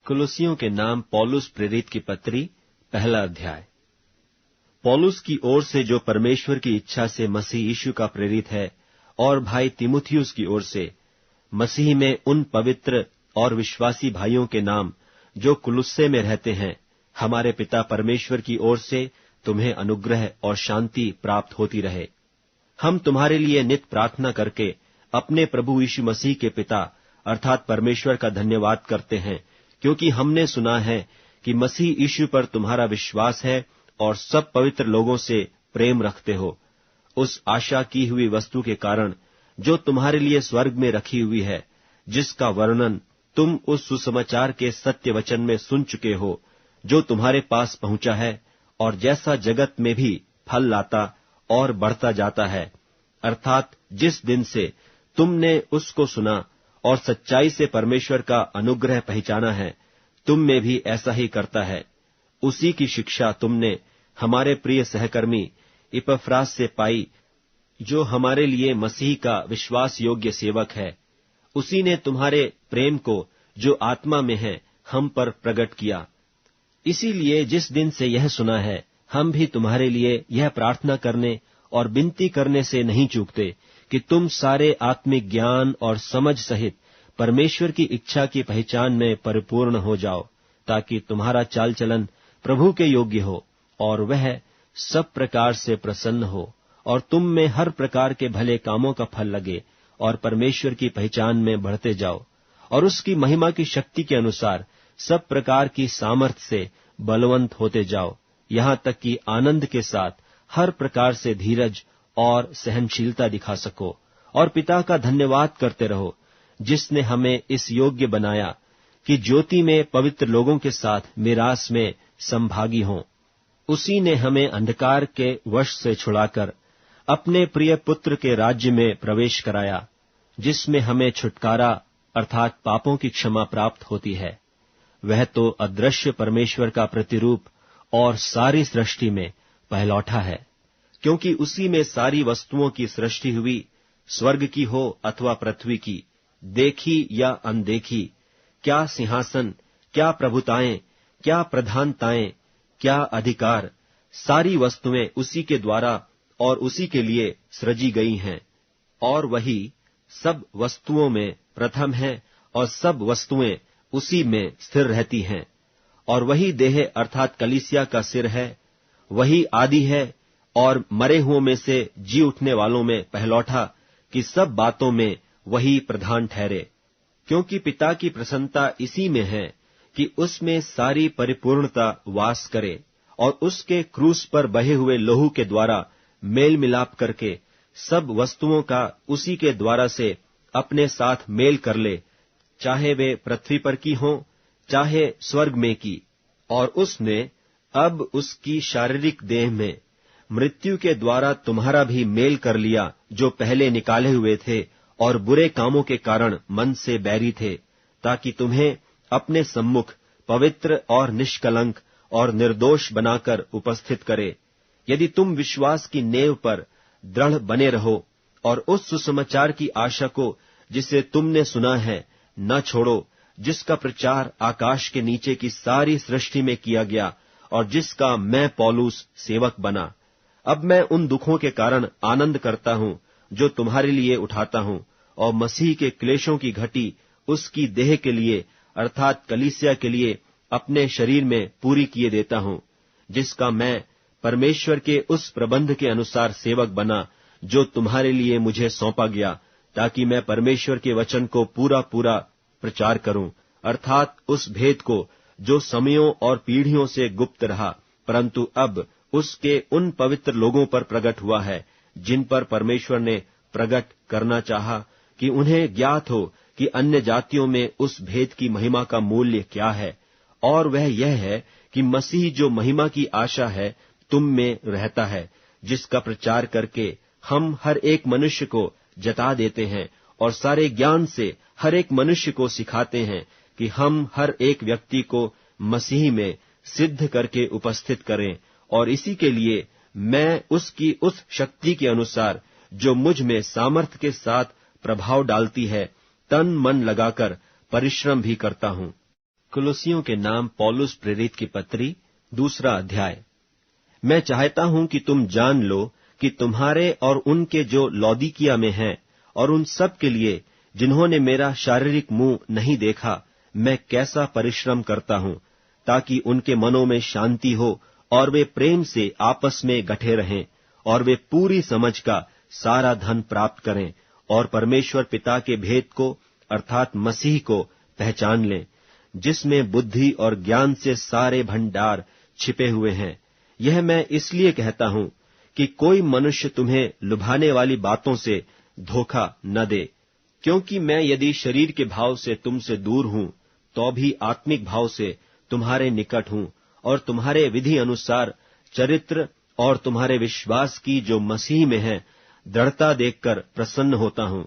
कुलुसियों के नाम पौलुस प्रेरित की पत्री, पहला अध्याय। पौलुस की ओर से जो परमेश्वर की इच्छा से मसीह यीशु का प्रेरित है, और भाई तीमुथियुस की ओर से मसीह में उन पवित्र और विश्वासी भाइयों के नाम जो कुलुस्से में रहते हैं, हमारे पिता परमेश्वर की ओर से तुम्हें अनुग्रह और शांति प्राप्त होती रहे। हम तुम्हारे लिए नित प्रार्थना करके अपने प्रभु यीशु मसीह के पिता अर्थात परमेश्वर का धन्यवाद करते हैं, क्योंकि हमने सुना है कि मसीह यीशु पर तुम्हारा विश्वास है और सब पवित्र लोगों से प्रेम रखते हो। उस आशा की हुई वस्तु के कारण जो तुम्हारे लिए स्वर्ग में रखी हुई है, जिसका वर्णन तुम उस सुसमाचार के सत्य वचन में सुन चुके हो, जो तुम्हारे पास पहुंचा है और जैसा जगत में भी फल लाता और बढ़ता जाता है, अर्थात जिस दिन से तुमने उसको सुना और सच्चाई से परमेश्वर का अनुग्रह पहचाना है, तुम में भी ऐसा ही करता है। उसी की शिक्षा तुमने हमारे प्रिय सहकर्मी इपफ्रास से पाई, जो हमारे लिए मसीह का विश्वास योग्य सेवक है। उसी ने तुम्हारे प्रेम को जो आत्मा में है हम पर प्रकट किया। इसीलिए जिस दिन से यह सुना है, हम भी तुम्हारे लिए यह प्रार्थना करने और विनती करने से नहीं चूकते कि तुम सारे आत्मिक ज्ञान और समझ सहित परमेश्वर की इच्छा की पहचान में परिपूर्ण हो जाओ, ताकि तुम्हारा चाल चलन प्रभु के योग्य हो और वह सब प्रकार से प्रसन्न हो, और तुम में हर प्रकार के भले कामों का फल लगे और परमेश्वर की पहचान में बढ़ते जाओ, और उसकी महिमा की शक्ति के अनुसार सब प्रकार की सामर्थ्य से बलवंत होते जाओ, यहाँ तक कि आनंद के साथ हर प्रकार से धीरज और सहनशीलता दिखा सको, और पिता का धन्यवाद करते रहो, जिसने हमें इस योग्य बनाया कि ज्योति में पवित्र लोगों के साथ मिरास में संभागी हों। उसी ने हमें अंधकार के वश से छुड़ाकर अपने प्रिय पुत्र के राज्य में प्रवेश कराया, जिसमें हमें छुटकारा अर्थात पापों की क्षमा प्राप्त होती है। वह तो अदृश्य परमेश्वर का प्रतिरूप और सारी सृष्टि में पहलौठा है, क्योंकि उसी में सारी वस्तुओं की सृष्टि हुई, स्वर्ग की हो अथवा पृथ्वी की, देखी या अनदेखी, क्या सिंहासन, क्या प्रभुताएं, क्या प्रधानताएं, क्या अधिकार, सारी वस्तुएं उसी के द्वारा और उसी के लिए सृजी गई हैं। और वही सब वस्तुओं में प्रथम है और सब वस्तुएं उसी में स्थिर रहती हैं। और वही देह अर्थात कलीसिया का सिर है। वही आदि है और मरे हुओं में से जी उठने वालों में पहलौठा, कि सब बातों में वही प्रधान ठहरे। क्योंकि पिता की प्रसन्नता इसी में है कि उसमें सारी परिपूर्णता वास करे, और उसके क्रूस पर बहे हुए लहू के द्वारा मेल मिलाप करके सब वस्तुओं का उसी के द्वारा से अपने साथ मेल कर ले, चाहे वे पृथ्वी पर की हों चाहे स्वर्ग में की। और उसने अब उसकी शारीरिक देह में मृत्यु के द्वारा तुम्हारा भी मेल कर लिया, जो पहले निकाले हुए थे और बुरे कामों के कारण मन से बैरी थे, ताकि तुम्हें अपने सम्मुख पवित्र और निष्कलंक और निर्दोष बनाकर उपस्थित करे। यदि तुम विश्वास की नेव पर दृढ़ बने रहो और उस सुसमाचार की आशा को जिसे तुमने सुना है न छोड़ो, जिसका प्रचार आकाश के नीचे की सारी सृष्टि में किया गया और जिसका मैं पौलुस सेवक बना। अब मैं उन दुखों के कारण आनंद करता हूं जो तुम्हारे लिए उठाता हूं, और मसीह के क्लेशों की घटी उसकी देह के लिए अर्थात कलीसिया के लिए अपने शरीर में पूरी किए देता हूं, जिसका मैं परमेश्वर के उस प्रबंध के अनुसार सेवक बना जो तुम्हारे लिए मुझे सौंपा गया, ताकि मैं परमेश्वर के वचन को पूरा पूरा प्रचार करूं, अर्थात उस भेद को जो समयों और पीढ़ियों से गुप्त रहा, परंतु अब उसके उन पवित्र लोगों पर प्रकट हुआ है, जिन पर परमेश्वर ने प्रकट करना चाहा, कि उन्हें ज्ञात हो कि अन्य जातियों में उस भेद की महिमा का मूल्य क्या है। और वह यह है कि मसीह जो महिमा की आशा है तुम में रहता है, जिसका प्रचार करके हम हर एक मनुष्य को जता देते हैं और सारे ज्ञान से हर एक मनुष्य को सिखाते हैं, कि हम हर एक व्यक्ति को मसीह में सिद्ध करके उपस्थित करें। और इसी के लिए मैं उसकी उस शक्ति के अनुसार जो मुझ में सामर्थ्य के साथ प्रभाव डालती है, तन मन लगाकर परिश्रम भी करता हूं। कुलुसियों के नाम पौलुस प्रेरित की पत्री, 2 अध्याय। मैं चाहता हूं कि तुम जान लो कि तुम्हारे और उनके जो लौदीकिया में हैं और उन सब के लिए जिन्होंने मेरा शारीरिक मुंह नहीं देखा, मैं कैसा परिश्रम करता हूं, ताकि उनके मनों में शांति हो और वे प्रेम से आपस में गठे रहें और वे पूरी समझ का सारा धन प्राप्त करें और परमेश्वर पिता के भेद को अर्थात मसीह को पहचान लें, जिसमें बुद्धि और ज्ञान से सारे भंडार छिपे हुए हैं। यह मैं इसलिए कहता हूं कि कोई मनुष्य तुम्हें लुभाने वाली बातों से धोखा न दे, क्योंकि मैं यदि शरीर के भाव से तुमसे दूर हूं, तो भी आत्मिक भाव से तुम्हारे निकट हूं और तुम्हारे विधि अनुसार चरित्र और तुम्हारे विश्वास की जो मसीह में है दृढ़ता देखकर प्रसन्न होता हूं।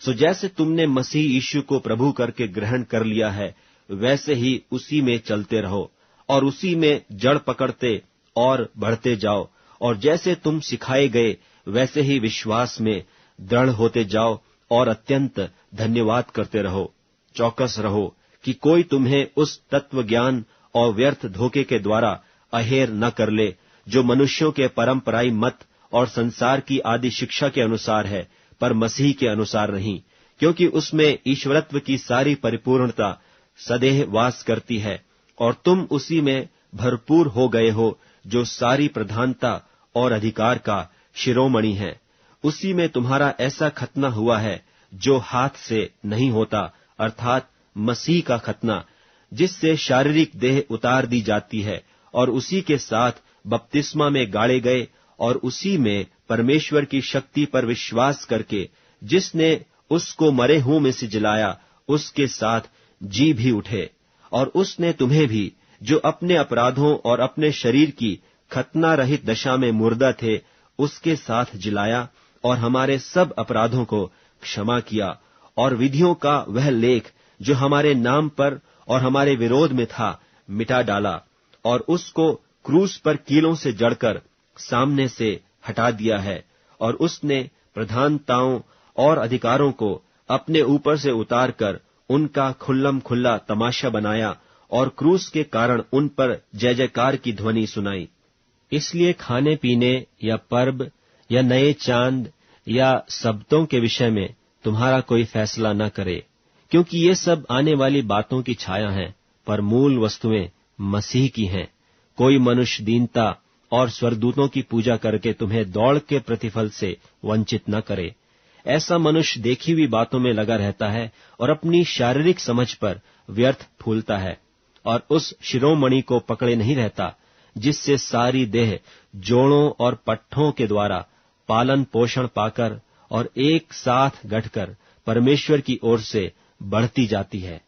सो जैसे तुमने मसीह यीशु को प्रभु करके ग्रहण कर लिया है, वैसे ही उसी में चलते रहो और उसी में जड़ पकड़ते और बढ़ते जाओ, और जैसे तुम सिखाए गए वैसे ही विश्वास में दृढ़ होते जाओ और अत्यंत धन्यवाद करते रहो। चौकस रहो कि कोई तुम्हें उस तत्व ज्ञान और व्यर्थ धोखे के द्वारा अहेर न कर ले, जो मनुष्यों के परंपराई मत और संसार की आदि शिक्षा के अनुसार है, पर मसीह के अनुसार नहीं, क्योंकि उसमें ईश्वरत्व की सारी परिपूर्णता सदैव वास करती है और तुम उसी में भरपूर हो गए हो, जो सारी प्रधानता और अधिकार का शिरोमणि है। उसी में तुम्हारा ऐसा खतना हुआ है जो हाथ से नहीं होता, अर्थात मसीह का खतना, जिससे शारीरिक देह उतार दी जाती है, और उसी के साथ बपतिस्मा में गाड़े गए और उसी में परमेश्वर की शक्ति पर विश्वास करके जिसने उसको मरे हुओं में से जिलाया, उसके साथ जी भी उठे। और उसने तुम्हें भी, जो अपने अपराधों और अपने शरीर की खतना रहित दशा में मुर्दा थे, उसके साथ जिलाया और हमारे सब अपराधों को क्षमा किया, और विधियों का वह लेख जो हमारे नाम पर और हमारे विरोध में था, मिटा डाला, और उसको क्रूस पर कीलों से जड़कर सामने से हटा दिया है। और उसने प्रधानताओं और अधिकारों को अपने ऊपर से उतारकर उनका खुल्लम खुल्ला तमाशा बनाया और क्रूस के कारण उन पर जय जयकार की ध्वनि सुनाई। इसलिए खाने पीने या पर्व या नए चांद या सब्तों के विषय में तुम्हारा कोई फैसला न करे, क्योंकि ये सब आने वाली बातों की छाया हैं, पर मूल वस्तुएं मसीह की हैं। कोई मनुष्य दीनता और स्वर्गदूतों की पूजा करके तुम्हें दौड़ के प्रतिफल से वंचित न करे। ऐसा मनुष्य देखी हुई बातों में लगा रहता है और अपनी शारीरिक समझ पर व्यर्थ फूलता है, और उस शिरोमणि को पकड़े नहीं रहता, जिससे सारी देह जोड़ों और पट्ठों के द्वारा पालन पोषण पाकर और एक साथ गठकर परमेश्वर की ओर से बढ़ती जाती है।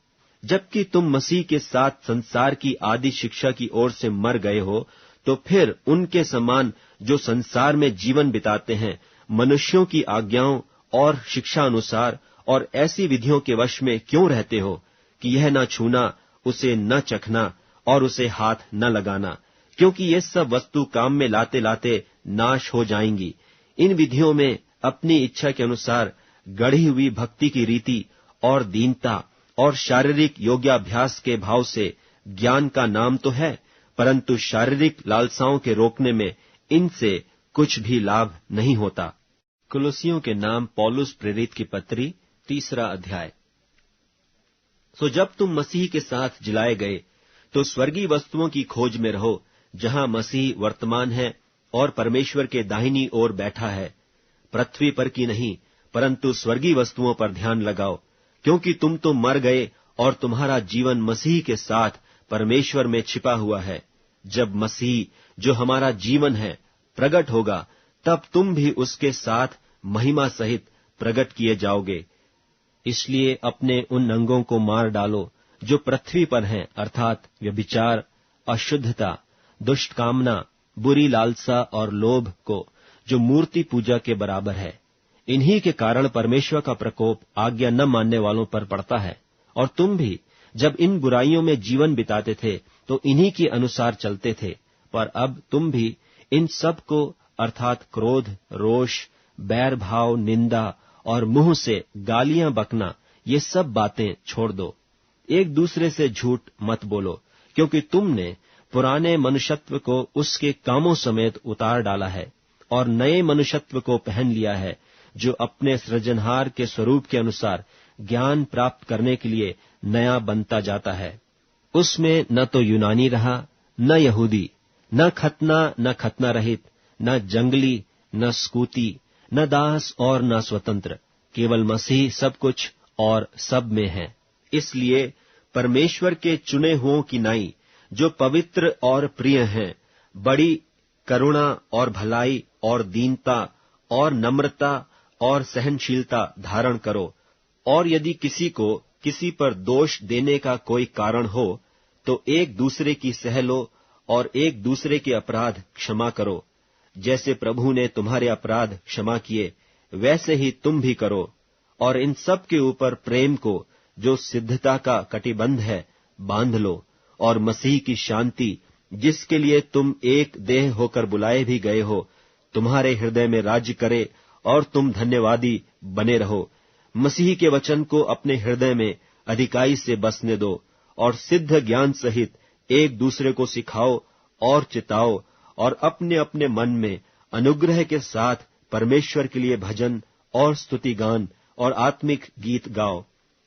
जबकि तुम मसीह के साथ संसार की आदि शिक्षा की ओर से मर गए हो, तो फिर उनके समान जो संसार में जीवन बिताते हैं, मनुष्यों की आज्ञाओं और शिक्षा अनुसार और ऐसी विधियों के वश में क्यों रहते हो कि यह न छूना, उसे न चखना और उसे हाथ न लगाना, क्योंकि ये सब वस्तु काम में लाते लाते नाश हो जाएंगी। इन विधियों में अपनी इच्छा के अनुसार गढ़ी हुई भक्ति की रीति और दीनता और शारीरिक योग्याभ्यास के भाव से ज्ञान का नाम तो है, परंतु शारीरिक लालसाओं के रोकने में इनसे कुछ भी लाभ नहीं होता। कुलुसियों के नाम पौलुस प्रेरित की पत्री, 3 अध्याय। सो जब तुम मसीह के साथ जिलाए गए, तो स्वर्गीय वस्तुओं की खोज में रहो, जहां मसीह वर्तमान है और परमेश्वर के दाहिनी ओर बैठा है। पृथ्वी पर की नहीं, परंतु स्वर्गीय वस्तुओं पर ध्यान लगाओ, क्योंकि तुम तो मर गए और तुम्हारा जीवन मसीह के साथ परमेश्वर में छिपा हुआ है। जब मसीह, जो हमारा जीवन है, प्रकट होगा, तब तुम भी उसके साथ महिमा सहित प्रकट किए जाओगे। इसलिए अपने उन अंगों को मार डालो जो पृथ्वी पर हैं, अर्थात व्यभिचार, अशुद्धता, दुष्ट कामना, बुरी लालसा और लोभ को, जो मूर्ति पूजा के बराबर है। इन्हीं के कारण परमेश्वर का प्रकोप आज्ञा न मानने वालों पर पड़ता है। और तुम भी जब इन बुराइयों में जीवन बिताते थे, तो इन्हीं के अनुसार चलते थे, पर अब तुम भी इन सब को, अर्थात क्रोध, रोष, बैर भाव, निंदा और मुंह से गालियां बकना, ये सब बातें छोड़ दो। एक दूसरे से झूठ मत बोलो, क्योंकि तुमने पुराने मनुष्यत्व को उसके कामों समेत उतार डाला है और नए मनुष्यत्व को पहन लिया है, जो अपने सृजनहार के स्वरूप के अनुसार ज्ञान प्राप्त करने के लिए नया बनता जाता है। उसमें न तो यूनानी रहा, न यहूदी, न खतना रहित, न जंगली, न स्कूती, न दास और न स्वतंत्र, केवल मसीह सब कुछ और सब में है। इसलिए परमेश्वर के चुने हुओं की नाई, जो पवित्र और प्रिय हैं, बड़ी करुणा और भलाई और दीनता और नम्रता और सहनशीलता धारण करो। और यदि किसी को किसी पर दोष देने का कोई कारण हो, तो एक दूसरे की सह लो और एक दूसरे के अपराध क्षमा करो। जैसे प्रभु ने तुम्हारे अपराध क्षमा किए, वैसे ही तुम भी करो। और इन सब के ऊपर प्रेम को, जो सिद्धता का कटिबंध है, बांध लो। और मसीह की शांति, जिसके लिए तुम एक देह होकर बुलाए भी गए हो, तुम्हारे हृदय में राज्य करे और तुम धन्यवादी बने रहो। मसीह के वचन को अपने हृदय में अधिकाई से बसने दो और सिद्ध ज्ञान सहित एक दूसरे को सिखाओ और चिताओ, और अपने अपने मन में अनुग्रह के साथ परमेश्वर के लिए भजन और स्तुति गान और आत्मिक गीत गाओ।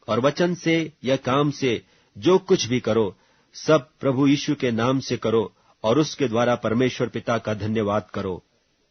और वचन से या काम से जो कुछ भी करो, सब प्रभु यीशु के नाम से करो और उसके द्वारा परमेश्वर पिता का धन्यवाद करो।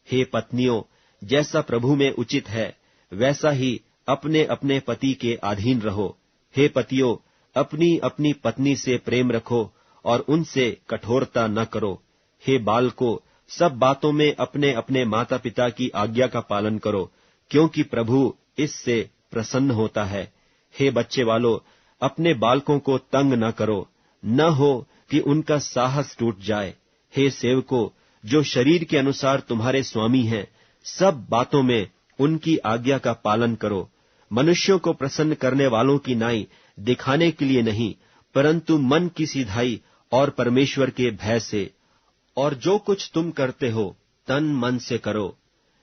हे पत्नियों, जैसा प्रभु में उचित है, वैसा ही अपने अपने पति के अधीन रहो। हे पतियों, अपनी अपनी पत्नी से प्रेम रखो और उनसे कठोरता न करो। हे बालकों, सब बातों में अपने अपने माता पिता की आज्ञा का पालन करो, क्योंकि प्रभु इससे प्रसन्न होता है। हे बच्चे वालों, अपने बालकों को तंग न करो, न हो कि उनका साहस टूट जाए। हे सेवकों, जो शरीर के अनुसार तुम्हारे स्वामी हैं, सब बातों में उनकी आज्ञा का पालन करो, मनुष्यों को प्रसन्न करने वालों की नाई दिखाने के लिए नहीं, परंतु मन की सीधाई और परमेश्वर के भय से। और जो कुछ तुम करते हो, तन मन से करो,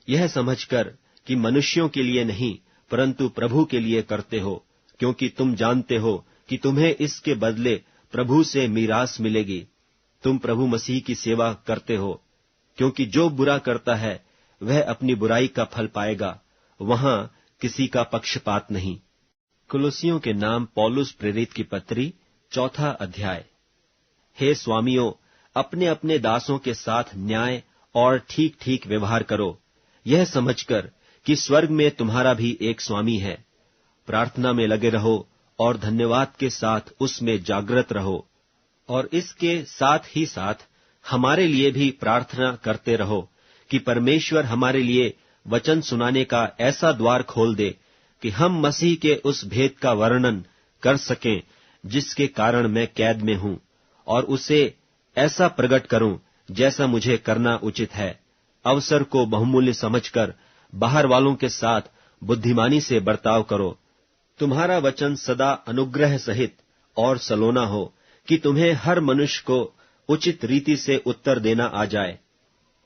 यह समझकर कि मनुष्यों के लिए नहीं, परंतु प्रभु के लिए करते हो, क्योंकि तुम जानते हो कि तुम्हें इसके बदले प्रभु से मीरास मिलेगी। तुम प्रभु मसीह की सेवा करते हो, क्योंकि जो बुरा करता है वह अपनी बुराई का फल पाएगा, वहां किसी का पक्षपात नहीं। कुलुसियों के नाम पौलुस प्रेरित की पत्री, 4 अध्याय। हे स्वामियों, अपने अपने दासों के साथ न्याय और ठीक ठीक व्यवहार करो, यह समझकर कि स्वर्ग में तुम्हारा भी एक स्वामी है। प्रार्थना में लगे रहो और धन्यवाद के साथ उसमें जागृत रहो, और इसके साथ ही साथ हमारे लिए भी प्रार्थना करते रहो कि परमेश्वर हमारे लिए वचन सुनाने का ऐसा द्वार खोल दे कि हम मसीह के उस भेद का वर्णन कर सकें जिसके कारण मैं कैद में हूं, और उसे ऐसा प्रकट करूं जैसा मुझे करना उचित है। अवसर को बहुमूल्य समझकर बाहर वालों के साथ बुद्धिमानी से बर्ताव करो। तुम्हारा वचन सदा अनुग्रह सहित और सलोना हो, कि तुम्हें हर मनुष्य को उचित रीति से उत्तर देना आ जाए।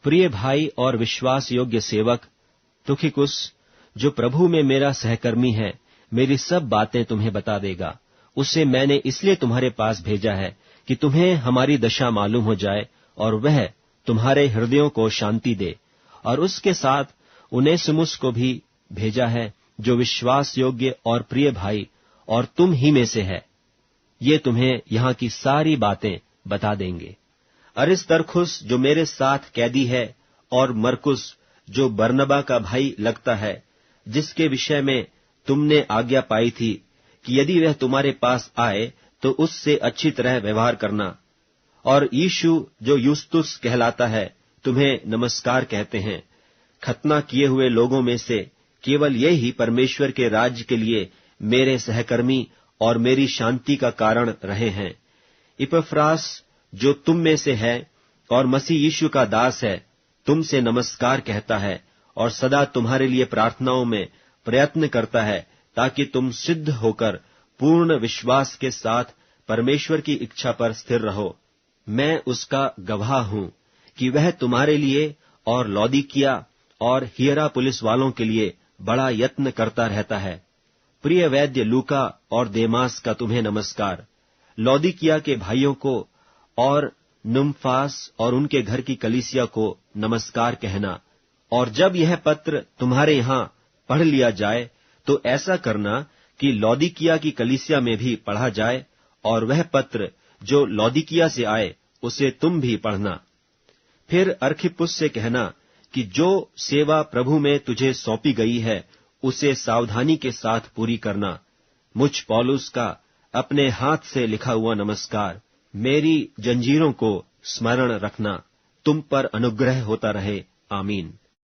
प्रिय भाई और विश्वास योग्य सेवक तुखिकुस, जो प्रभु में मेरा सहकर्मी है, मेरी सब बातें तुम्हें बता देगा। उसे मैंने इसलिए तुम्हारे पास भेजा है कि तुम्हें हमारी दशा मालूम हो जाए और वह तुम्हारे हृदयों को शांति दे। और उसके साथ उनेसिमुस को भी भेजा है, जो विश्वास योग्य और प्रिय भाई और तुम ही में से है। ये तुम्हें यहाँ की सारी बातें बता देंगे। अरिस्तर्खुस, जो मेरे साथ कैदी है, और मरकुस, जो बरनबा का भाई लगता है, जिसके विषय में तुमने आज्ञा पाई थी कि यदि वह तुम्हारे पास आए तो उससे अच्छी तरह व्यवहार करना। और यीशु, जो यूस्तुस कहलाता है, तुम्हें नमस्कार कहते हैं। खतना किए हुए लोगों में से केवल ये ही परमेश्वर के राज्य के लिए मेरे सहकर्मी और मेरी शांति का कारण रहे हैं। इपफ्रास, जो तुम में से है और मसीह यीशु का दास है, तुमसे नमस्कार कहता है और सदा तुम्हारे लिए प्रार्थनाओं में प्रयत्न करता है, ताकि तुम सिद्ध होकर पूर्ण विश्वास के साथ परमेश्वर की इच्छा पर स्थिर रहो। मैं उसका गवाह हूं कि वह तुम्हारे लिए और लौदीकिया और हियरापुलिस वालों के लिए बड़ा यत्न करता रहता है। प्रिय वैद्य लूका और देमास का तुम्हें नमस्कार। लौदीकिया के भाइयों को और नुम्फास और उनके घर की कलीसिया को नमस्कार कहना। और जब यह पत्र तुम्हारे यहां पढ़ लिया जाए तो ऐसा करना कि लौदीकिया की कलीसिया में भी पढ़ा जाए, और वह पत्र जो लौदीकिया से आए उसे तुम भी पढ़ना। फिर अर्खिप्पुस से कहना कि जो सेवा प्रभु में तुझे सौंपी गई है उसे सावधानी के साथ पूरी करना। मुझ पौलुस का अपने हाथ से लिखा हुआ नमस्कार। मेरी जंजीरों को स्मरण रखना। तुम पर अनुग्रह होता रहे। आमीन।